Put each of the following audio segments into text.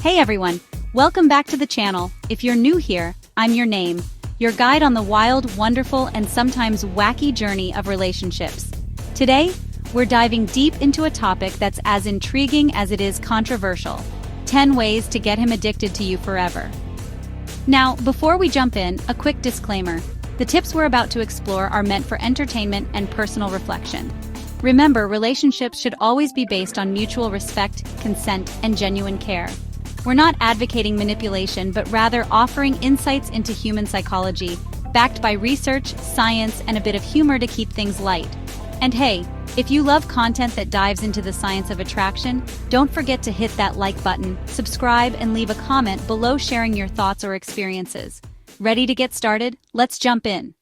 Hey everyone, welcome back to the channel. If you're new here, I'm your name, your guide on the wild, wonderful, and sometimes wacky journey of relationships. Today, we're diving deep into a topic that's as intriguing as it is controversial. 10 ways to get him addicted to you forever. Now, before we jump in, a quick disclaimer. The tips we're about to explore are meant for entertainment and personal reflection. Remember, relationships should always be based on mutual respect, consent, and genuine care. We're not advocating manipulation, but rather offering insights into human psychology, backed by research, science, and a bit of humor to keep things light. And hey, if you love content that dives into the science of attraction, don't forget to hit that like button, subscribe, and leave a comment below sharing your thoughts or experiences. Ready to get started? Let's jump in.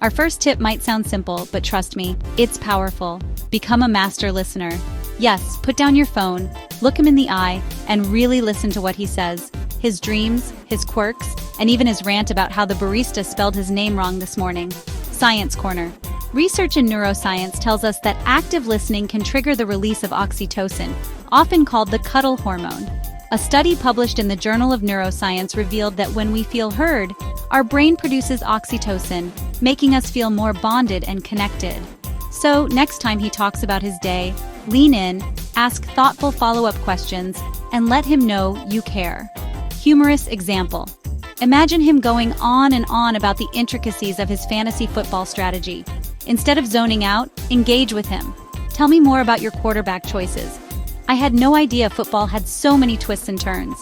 Our first tip might sound simple, but trust me, it's powerful. Become a master listener. Yes, put down your phone, look him in the eye, and really listen to what he says. His dreams, his quirks, and even his rant about how the barista spelled his name wrong this morning. Science Corner. Research in neuroscience tells us that active listening can trigger the release of oxytocin, often called the cuddle hormone. A study published in the Journal of Neuroscience revealed that when we feel heard, our brain produces oxytocin, making us feel more bonded and connected. So, next time he talks about his day, lean in, ask thoughtful follow-up questions, and let him know you care. Humorous example. Imagine him going on and on about the intricacies of his fantasy football strategy. Instead of zoning out, engage with him. Tell me more about your quarterback choices. I had no idea football had so many twists and turns.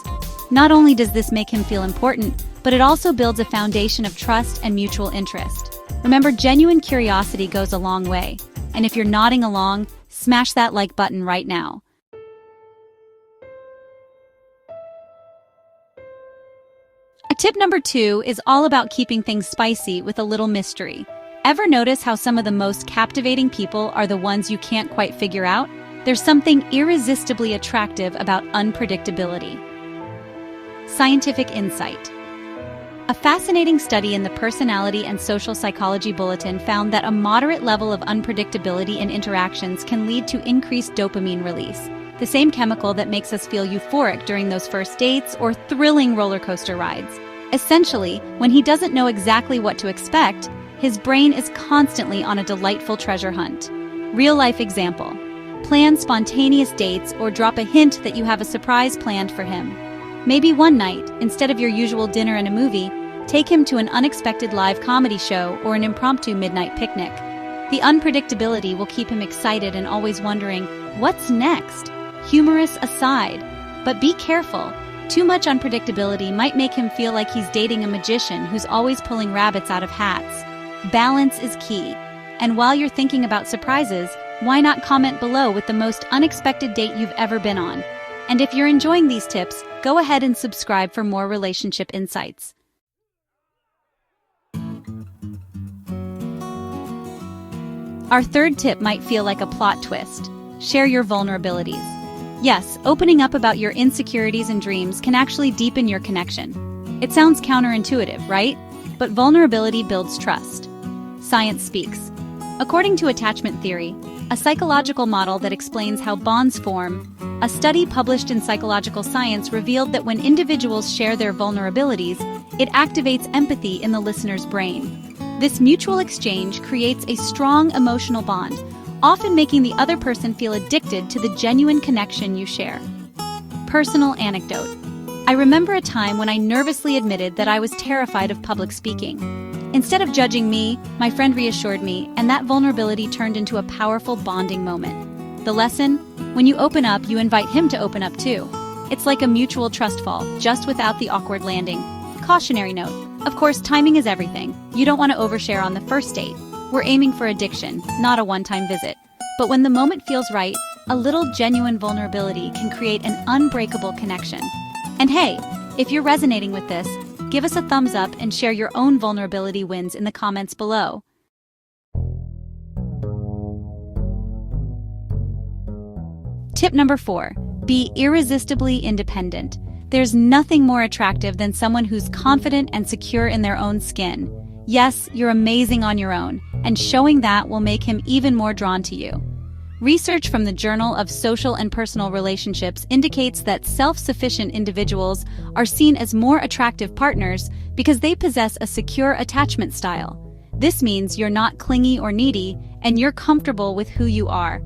Not only does this make him feel important, but it also builds a foundation of trust and mutual interest. Remember, genuine curiosity goes a long way. And if you're nodding along, smash that like button right now. Tip number 2 is all about keeping things spicy with a little mystery. Ever notice how some of the most captivating people are the ones you can't quite figure out? There's something irresistibly attractive about unpredictability. Scientific insight. A fascinating study in the Personality and Social Psychology Bulletin found that a moderate level of unpredictability in interactions can lead to increased dopamine release, the same chemical that makes us feel euphoric during those first dates or thrilling roller coaster rides. Essentially, when he doesn't know exactly what to expect, his brain is constantly on a delightful treasure hunt. Real-life example. Plan spontaneous dates or drop a hint that you have a surprise planned for him. Maybe one night, instead of your usual dinner and a movie, take him to an unexpected live comedy show or an impromptu midnight picnic. The unpredictability will keep him excited and always wondering, what's next? Humorous aside. But be careful. Too much unpredictability might make him feel like he's dating a magician who's always pulling rabbits out of hats. Balance is key. And while you're thinking about surprises, why not comment below with the most unexpected date you've ever been on? And if you're enjoying these tips, go ahead and subscribe for more relationship insights. Our third tip might feel like a plot twist. Share your vulnerabilities. Yes, opening up about your insecurities and dreams can actually deepen your connection. It sounds counterintuitive, right? But vulnerability builds trust. Science speaks. According to attachment theory, a psychological model that explains how bonds form, a study published in Psychological Science revealed that when individuals share their vulnerabilities, it activates empathy in the listener's brain. This mutual exchange creates a strong emotional bond, often making the other person feel addicted to the genuine connection you share. Personal anecdote. I remember a time when I nervously admitted that I was terrified of public speaking. Instead of judging me, my friend reassured me, and that vulnerability turned into a powerful bonding moment. The lesson? When you open up, you invite him to open up too. It's like a mutual trust fall, just without the awkward landing. Cautionary note. Of course, timing is everything. You don't want to overshare on the first date. We're aiming for addiction, not a one-time visit. But when the moment feels right, a little genuine vulnerability can create an unbreakable connection. And hey, if you're resonating with this, give us a thumbs up and share your own vulnerability wins in the comments below. Tip number 4, be irresistibly independent. There's nothing more attractive than someone who's confident and secure in their own skin. Yes, you're amazing on your own, and showing that will make him even more drawn to you. Research from the Journal of Social and Personal Relationships indicates that self-sufficient individuals are seen as more attractive partners because they possess a secure attachment style. This means you're not clingy or needy, and you're comfortable with who you are.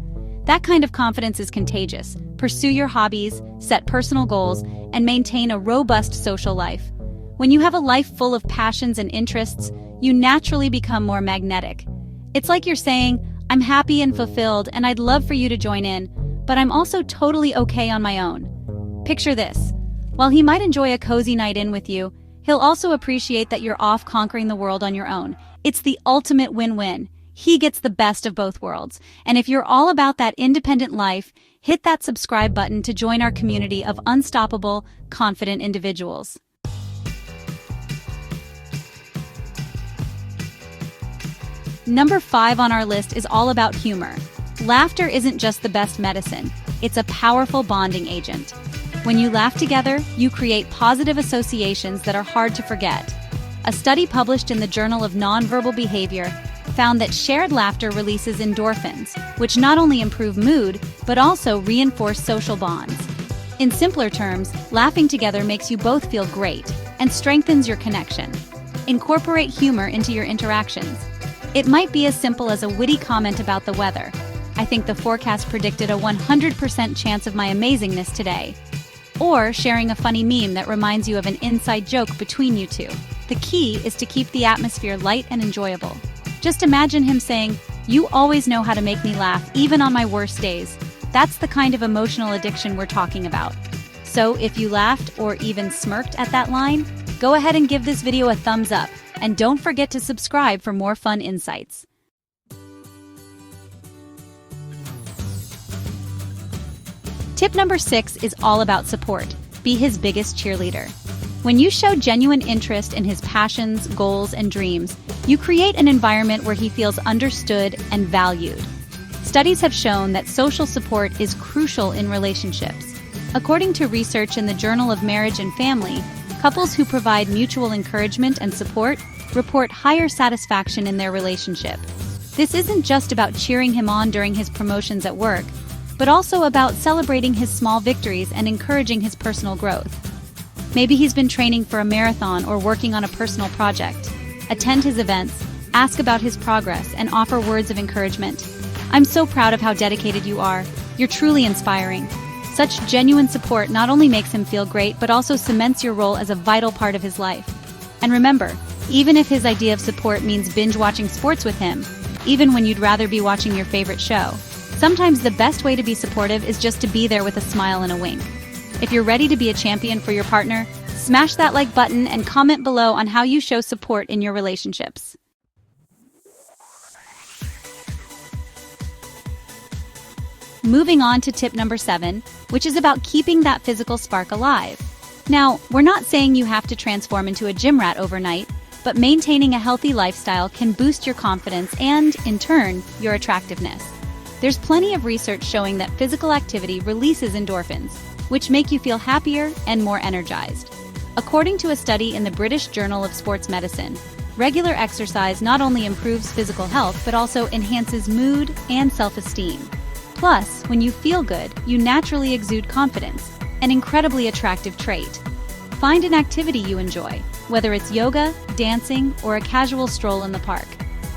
That kind of confidence is contagious. Pursue your hobbies, set personal goals, and maintain a robust social life. When you have a life full of passions and interests, you naturally become more magnetic. It's like you're saying, I'm happy and fulfilled, and I'd love for you to join in, but I'm also totally okay on my own. Picture this. While he might enjoy a cozy night in with you, he'll also appreciate that you're off conquering the world on your own. It's the ultimate win-win. He gets the best of both worlds. And if you're all about that independent life, hit that subscribe button to join our community of unstoppable, confident individuals. Number 5 on our list is all about humor. Laughter isn't just the best medicine, it's a powerful bonding agent. When you laugh together, you create positive associations that are hard to forget. A study published in the Journal of Nonverbal Behavior found that shared laughter releases endorphins, which not only improve mood, but also reinforce social bonds. In simpler terms, laughing together makes you both feel great and strengthens your connection. Incorporate humor into your interactions. It might be as simple as a witty comment about the weather. I think the forecast predicted a 100% chance of my amazingness today. Or sharing a funny meme that reminds you of an inside joke between you two. The key is to keep the atmosphere light and enjoyable. Just imagine him saying, "You always know how to make me laugh, even on my worst days." That's the kind of emotional addiction we're talking about. So if you laughed or even smirked at that line, go ahead and give this video a thumbs up, and don't forget to subscribe for more fun insights. Tip number 6 is all about support. Be his biggest cheerleader. When you show genuine interest in his passions, goals, and dreams, you create an environment where he feels understood and valued. Studies have shown that social support is crucial in relationships. According to research in the Journal of Marriage and Family, couples who provide mutual encouragement and support report higher satisfaction in their relationship. This isn't just about cheering him on during his promotions at work, but also about celebrating his small victories and encouraging his personal growth. Maybe he's been training for a marathon or working on a personal project. Attend his events, ask about his progress, and offer words of encouragement. I'm so proud of how dedicated you are. You're truly inspiring. Such genuine support not only makes him feel great, but also cements your role as a vital part of his life. And remember, even if his idea of support means binge-watching sports with him, even when you'd rather be watching your favorite show, sometimes the best way to be supportive is just to be there with a smile and a wink. If you're ready to be a champion for your partner, smash that like button and comment below on how you show support in your relationships. Moving on to tip number 7, which is about keeping that physical spark alive. Now, we're not saying you have to transform into a gym rat overnight, but maintaining a healthy lifestyle can boost your confidence and, in turn, your attractiveness. There's plenty of research showing that physical activity releases endorphins, which make you feel happier and more energized. According to a study in the British Journal of Sports Medicine, regular exercise not only improves physical health but also enhances mood and self-esteem. Plus, when you feel good, you naturally exude confidence, an incredibly attractive trait. Find an activity you enjoy, whether it's yoga, dancing, or a casual stroll in the park.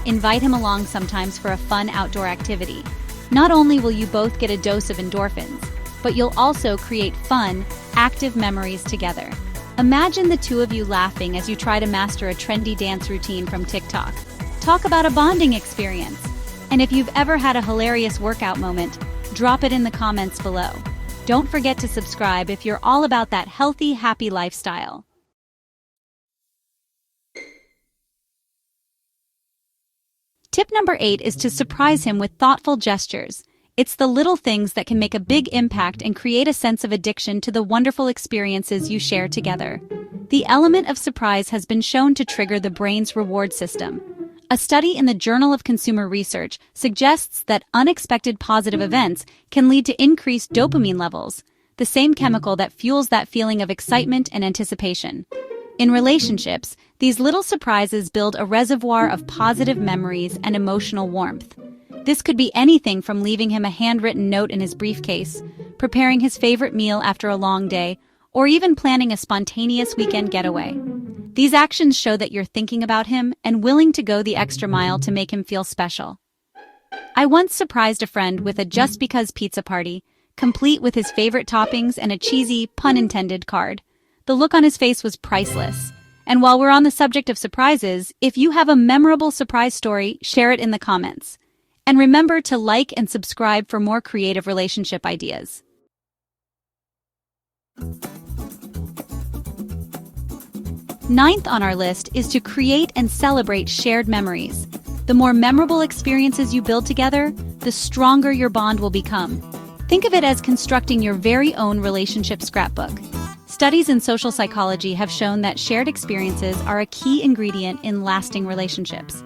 Invite him along sometimes for a fun outdoor activity. Not only will you both get a dose of endorphins, but you'll also create fun, active memories together. Imagine the two of you laughing as you try to master a trendy dance routine from TikTok. Talk about a bonding experience. And if you've ever had a hilarious workout moment, drop it in the comments below. Don't forget to subscribe if you're all about that healthy, happy lifestyle. Tip number 8 is to surprise him with thoughtful gestures. It's the little things that can make a big impact and create a sense of addiction to the wonderful experiences you share together. The element of surprise has been shown to trigger the brain's reward system. A study in the Journal of Consumer Research suggests that unexpected positive events can lead to increased dopamine levels, the same chemical that fuels that feeling of excitement and anticipation. In relationships, these little surprises build a reservoir of positive memories and emotional warmth. This could be anything from leaving him a handwritten note in his briefcase, preparing his favorite meal after a long day, or even planning a spontaneous weekend getaway. These actions show that you're thinking about him and willing to go the extra mile to make him feel special. I once surprised a friend with a just because pizza party, complete with his favorite toppings and a cheesy, pun intended, card. The look on his face was priceless. And while we're on the subject of surprises, if you have a memorable surprise story, share it in the comments. And remember to like and subscribe for more creative relationship ideas. Ninth on our list is to create and celebrate shared memories. The more memorable experiences you build together, the stronger your bond will become. Think of it as constructing your very own relationship scrapbook. Studies in social psychology have shown that shared experiences are a key ingredient in lasting relationships.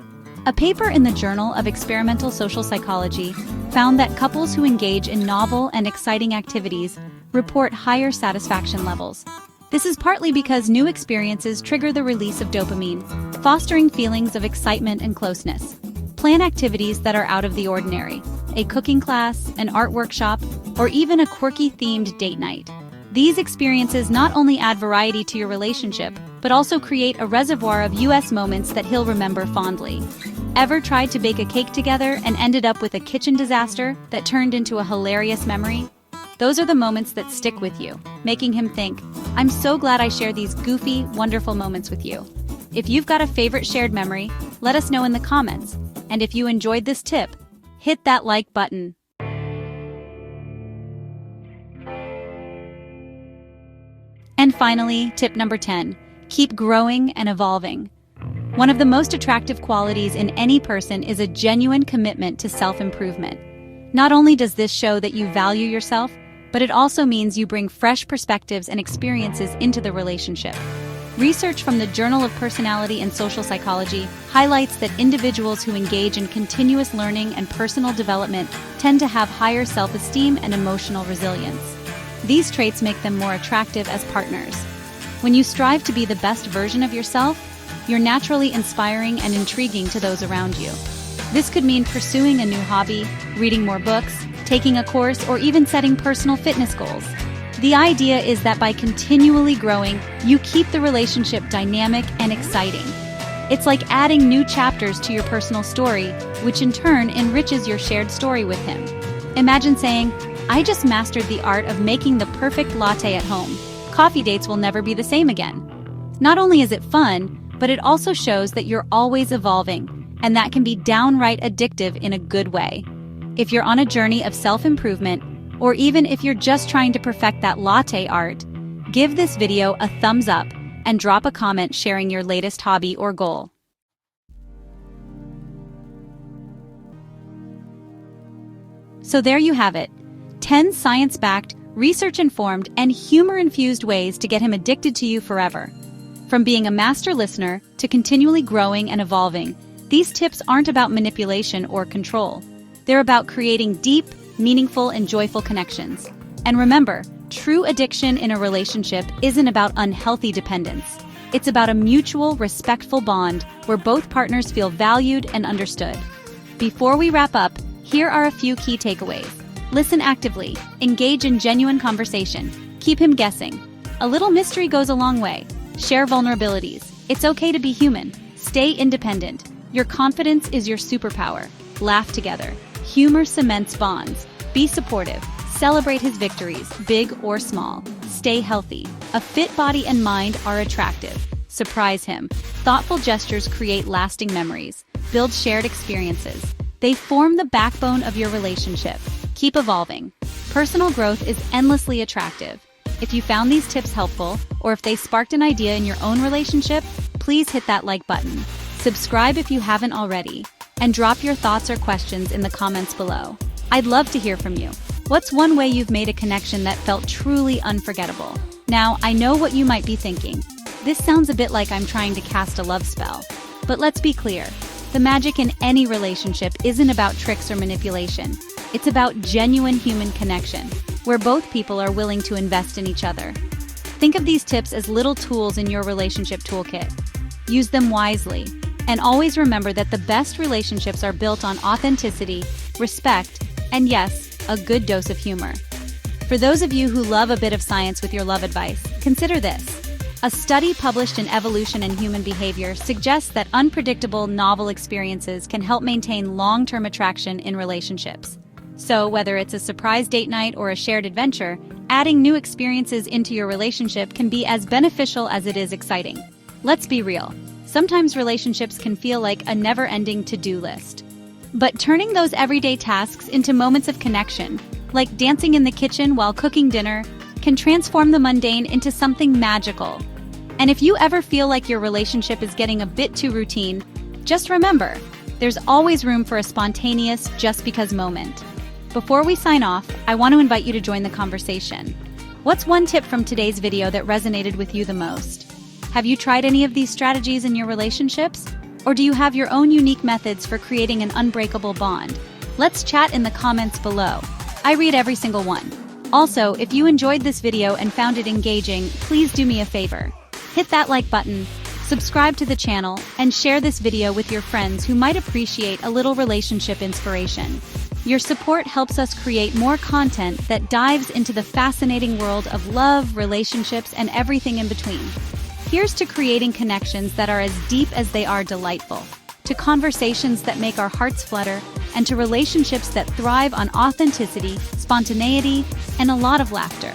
A paper in the Journal of Experimental Social Psychology found that couples who engage in novel and exciting activities report higher satisfaction levels. This is partly because new experiences trigger the release of dopamine, fostering feelings of excitement and closeness. Plan activities that are out of the ordinary, a cooking class, an art workshop, or even a quirky themed date night. These experiences not only add variety to your relationship, but also create a reservoir of US moments that he'll remember fondly. Ever tried to bake a cake together and ended up with a kitchen disaster that turned into a hilarious memory? Those are the moments that stick with you, making him think, "I'm so glad I shared these goofy, wonderful moments with you." If you've got a favorite shared memory, let us know in the comments. And if you enjoyed this tip, hit that like button. And finally, tip number 10, keep growing and evolving. One of the most attractive qualities in any person is a genuine commitment to self-improvement. Not only does this show that you value yourself, but it also means you bring fresh perspectives and experiences into the relationship. Research from the Journal of Personality and Social Psychology highlights that individuals who engage in continuous learning and personal development tend to have higher self-esteem and emotional resilience. These traits make them more attractive as partners. When you strive to be the best version of yourself, you're naturally inspiring and intriguing to those around you. This could mean pursuing a new hobby, reading more books, taking a course, or even setting personal fitness goals. The idea is that by continually growing, you keep the relationship dynamic and exciting. It's like adding new chapters to your personal story, which in turn enriches your shared story with him. Imagine saying, "I just mastered the art of making the perfect latte at home. Coffee dates will never be the same again." Not only is it fun, but it also shows that you're always evolving, and that can be downright addictive in a good way. If you're on a journey of self-improvement, or even if you're just trying to perfect that latte art, give this video a thumbs up and drop a comment sharing your latest hobby or goal. So there you have it, 10 science-backed, research-informed, and humor-infused ways to get him addicted to you forever. From being a master listener to continually growing and evolving, these tips aren't about manipulation or control. They're about creating deep, meaningful, and joyful connections. And remember, true addiction in a relationship isn't about unhealthy dependence. It's about a mutual, respectful bond where both partners feel valued and understood. Before we wrap up, here are a few key takeaways. Listen actively, engage in genuine conversation, keep him guessing. A little mystery goes a long way. Share vulnerabilities. It's okay to be human. Stay independent. Your confidence is your superpower. Laugh together. Humor cements bonds. Be supportive. Celebrate his victories, big or small. Stay healthy. A fit body and mind are attractive. Surprise him. Thoughtful gestures create lasting memories. Build shared experiences. They form the backbone of your relationship. Keep evolving. Personal growth is endlessly attractive. If you found these tips helpful, or if they sparked an idea in your own relationship, please hit that like button. Subscribe if you haven't already, and drop your thoughts or questions in the comments below. I'd love to hear from you. What's one way you've made a connection that felt truly unforgettable? Now, I know what you might be thinking. This sounds a bit like I'm trying to cast a love spell. But let's be clear. The magic in any relationship isn't about tricks or manipulation. It's about genuine human connection, where both people are willing to invest in each other. Think of these tips as little tools in your relationship toolkit. Use them wisely, And always remember that the best relationships are built on authenticity, respect, and yes, a good dose of humor. For those of you who love a bit of science with your love advice, consider this. A study published in Evolution and Human Behavior suggests that unpredictable, novel experiences can help maintain long-term attraction in relationships. So, whether it's a surprise date night or a shared adventure, adding new experiences into your relationship can be as beneficial as it is exciting. Let's be real. Sometimes relationships can feel like a never-ending to-do list. But turning those everyday tasks into moments of connection, like dancing in the kitchen while cooking dinner, can transform the mundane into something magical. And if you ever feel like your relationship is getting a bit too routine, just remember, there's always room for a spontaneous just because moment. Before we sign off, I want to invite you to join the conversation. What's one tip from today's video that resonated with you the most? Have you tried any of these strategies in your relationships? Or do you have your own unique methods for creating an unbreakable bond? Let's chat in the comments below. I read every single one. Also, if you enjoyed this video and found it engaging, please do me a favor. Hit that like button, subscribe to the channel, and share this video with your friends who might appreciate a little relationship inspiration. Your support helps us create more content that dives into the fascinating world of love, relationships, and everything in between. Here's to creating connections that are as deep as they are delightful, to conversations that make our hearts flutter, and to relationships that thrive on authenticity, spontaneity, and a lot of laughter.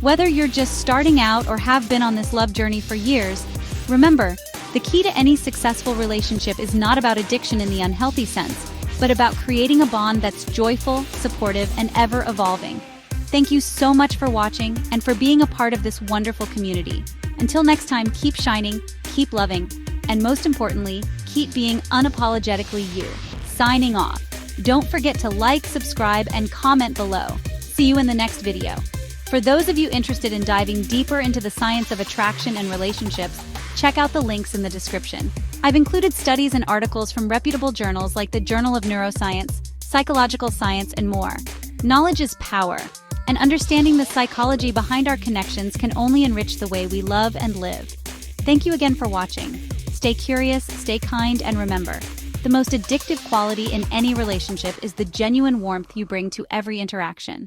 Whether you're just starting out or have been on this love journey for years, remember, the key to any successful relationship is not about addiction in the unhealthy sense, but about creating a bond that's joyful, supportive, and ever-evolving. Thank you so much for watching and for being a part of this wonderful community. Until next time, keep shining, keep loving, and most importantly, keep being unapologetically you. Signing off. Don't forget to like, subscribe, and comment below. See you in the next video. For those of you interested in diving deeper into the science of attraction and relationships, check out the links in the description. I've included studies and articles from reputable journals like the Journal of Neuroscience, Psychological Science, and more. Knowledge is power, and understanding the psychology behind our connections can only enrich the way we love and live. Thank you again for watching. Stay curious, stay kind, and remember, the most addictive quality in any relationship is the genuine warmth you bring to every interaction.